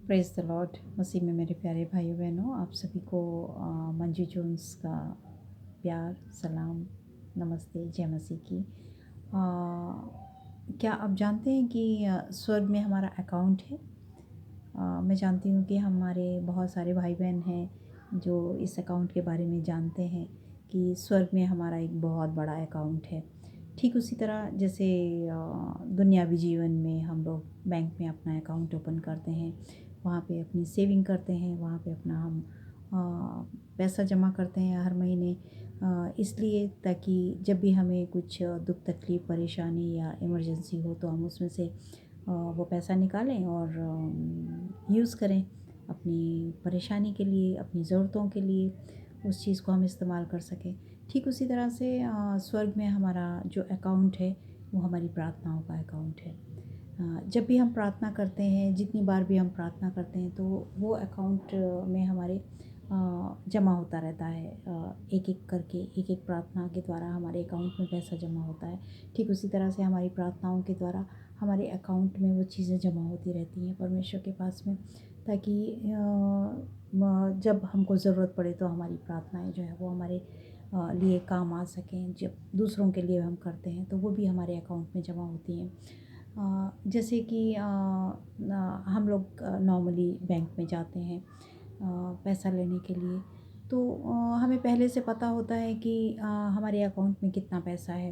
Praise the Lord. मसीह में मेरे प्यारे भाइयों बहनों, आप सभी को मंजू जोन्स का प्यार, सलाम, नमस्ते, जय मसीह की। क्या आप जानते हैं कि स्वर्ग में हमारा अकाउंट है? मैं जानती हूँ कि हमारे बहुत सारे भाई बहन हैं जो इस अकाउंट के बारे में जानते हैं कि स्वर्ग में हमारा एक बहुत बड़ा अकाउंट है। ठीक उसी तरह जैसे दुनियावी जीवन में हम लोग बैंक में अपना अकाउंट ओपन करते हैं, वहाँ पे अपनी सेविंग करते हैं, वहाँ पे अपना हम पैसा जमा करते हैं हर महीने, इसलिए ताकि जब भी हमें कुछ दुख तकलीफ़ परेशानी या इमरजेंसी हो तो हम उसमें से वो पैसा निकालें और यूज़ करें अपनी परेशानी के लिए, अपनी ज़रूरतों के लिए, उस चीज़ को हम इस्तेमाल कर सकें। ठीक उसी तरह से स्वर्ग में हमारा जो अकाउंट है वो हमारी प्रार्थनाओं का अकाउंट है। जब भी हम प्रार्थना करते हैं, जितनी बार भी हम प्रार्थना करते हैं, तो वो अकाउंट में हमारे जमा होता रहता है। एक-एक करके, एक-एक प्रार्थना के द्वारा हमारे अकाउंट में पैसा जमा होता है। ठीक उसी तरह से हमारी प्रार्थनाओं के द्वारा हमारे अकाउंट में वो चीज़ें जमा होती रहती हैं परमेश्वर के पास में, ताकि जब हमको ज़रूरत पड़े तो हमारी प्रार्थनाएँ जो है वो हमारे लिए काम आ सकें। जब दूसरों के लिए हम करते हैं तो वो भी हमारे अकाउंट में जमा होती हैं। जैसे कि हम लोग नॉर्मली बैंक में जाते हैं पैसा लेने के लिए, तो हमें पहले से पता होता है कि हमारे अकाउंट में कितना पैसा है,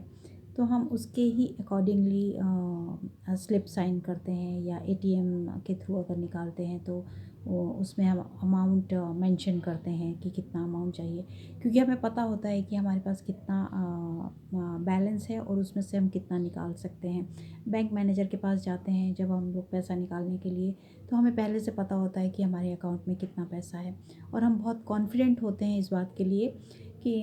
तो हम उसके ही अकॉर्डिंगली स्लिप साइन करते हैं या एटीएम के थ्रू अगर निकालते हैं तो उसमें हम अमाउंट मेंशन करते हैं कि कितना अमाउंट चाहिए, क्योंकि हमें पता होता है कि हमारे पास कितना बैलेंस है और उसमें से हम कितना निकाल सकते हैं। बैंक मैनेजर के पास जाते हैं जब हम लोग पैसा निकालने के लिए, तो हमें पहले से पता होता है कि हमारे अकाउंट में कितना पैसा है और हम बहुत कॉन्फिडेंट होते हैं इस बात के लिए कि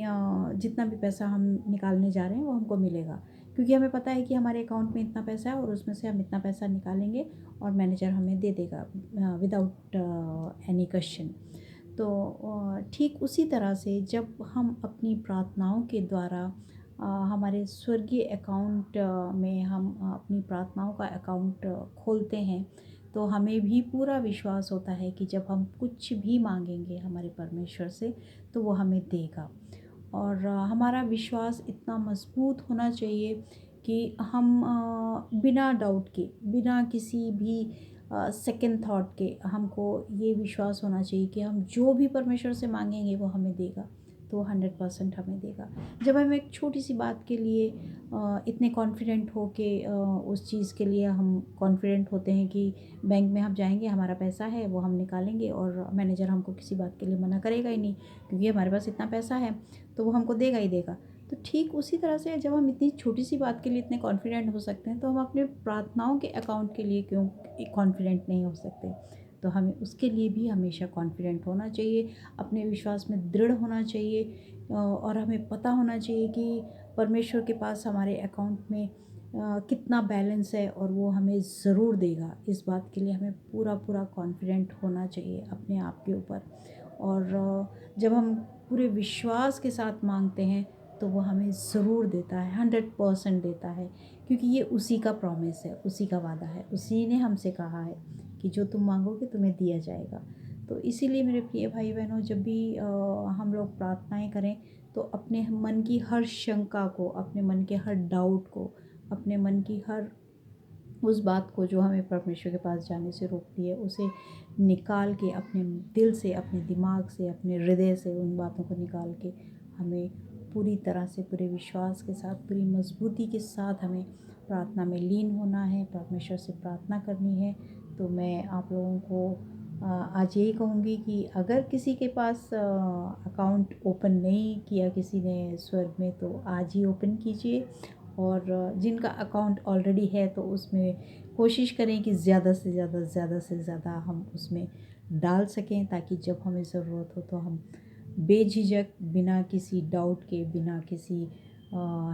जितना भी पैसा हम निकालने जा रहे हैं वो हमको मिलेगा, क्योंकि हमें पता है कि हमारे अकाउंट में इतना पैसा है और उसमें से हम इतना पैसा निकालेंगे और मैनेजर हमें दे देगा विदाउट एनी क्वेश्चन। तो ठीक उसी तरह से जब हम अपनी प्रार्थनाओं के द्वारा हमारे स्वर्गीय अकाउंट में हम अपनी प्रार्थनाओं का अकाउंट खोलते हैं, तो हमें भी पूरा विश्वास होता है कि जब हम कुछ भी मांगेंगे हमारे परमेश्वर से तो वो हमें देगा। और हमारा विश्वास इतना मजबूत होना चाहिए कि हम बिना डाउट के, बिना किसी भी सेकंड थॉट के, हमको ये विश्वास होना चाहिए कि हम जो भी परमेश्वर से मांगेंगे वो हमें देगा, तो वो 100% हमें देगा। जब हम एक छोटी सी बात के लिए इतने कॉन्फिडेंट हो के उस चीज़ के लिए हम कॉन्फिडेंट होते हैं कि बैंक में हम जाएंगे, हमारा पैसा है वो हम निकालेंगे और मैनेजर हमको किसी बात के लिए मना करेगा ही नहीं, क्योंकि हमारे पास इतना पैसा है तो वो हमको देगा ही देगा। तो ठीक उसी तरह से जब हम इतनी छोटी सी बात के लिए इतने कॉन्फिडेंट हो सकते हैं, तो हम अपने प्रार्थनाओं के अकाउंट के लिए क्यों कॉन्फिडेंट नहीं हो सकते। तो हमें उसके लिए भी हमेशा कॉन्फिडेंट होना चाहिए, अपने विश्वास में दृढ़ होना चाहिए, और हमें पता होना चाहिए कि परमेश्वर के पास हमारे अकाउंट में कितना बैलेंस है और वो हमें ज़रूर देगा। इस बात के लिए हमें पूरा पूरा कॉन्फिडेंट होना चाहिए अपने आप के ऊपर। और जब हम पूरे विश्वास के साथ मांगते हैं तो वो हमें ज़रूर देता है, 100% देता है, क्योंकि ये उसी का प्रॉमिस है, उसी का वादा है। उसी ने हमसे कहा है कि जो तुम मांगोगे तुम्हें दिया जाएगा। तो इसीलिए मेरे प्रिय भाई बहनों, जब भी हम लोग प्रार्थनाएं करें तो अपने मन की हर शंका को, अपने मन के हर डाउट को, अपने मन की हर उस बात को जो हमें परमेश्वर के पास जाने से रोकती है, उसे निकाल के अपने दिल से, अपने दिमाग से, अपने हृदय से उन बातों को निकाल के हमें पूरी तरह से, पूरे विश्वास के साथ, पूरी मजबूती के साथ हमें प्रार्थना में लीन होना है, परमेश्वर से प्रार्थना करनी है। तो मैं आप लोगों को आज यही कहूँगी कि अगर किसी के पास अकाउंट ओपन नहीं किया किसी ने स्वर्ग में, तो आज ही ओपन कीजिए। और जिनका अकाउंट ऑलरेडी है तो उसमें कोशिश करें कि ज़्यादा से ज़्यादा हम उसमें डाल सकें, ताकि जब हमें ज़रूरत हो तो हम बेझिझक, बिना किसी डाउट के, बिना किसी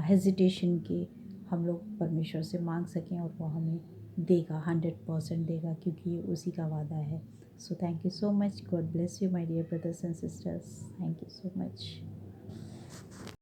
हेजिटेशन के हम लोग परमेश्वर से मांग सकें और वो हमें देगा, 100% देगा, क्योंकि ये उसी का वादा है। So thank you so much. God bless you my dear brothers and sisters. Thank you so much.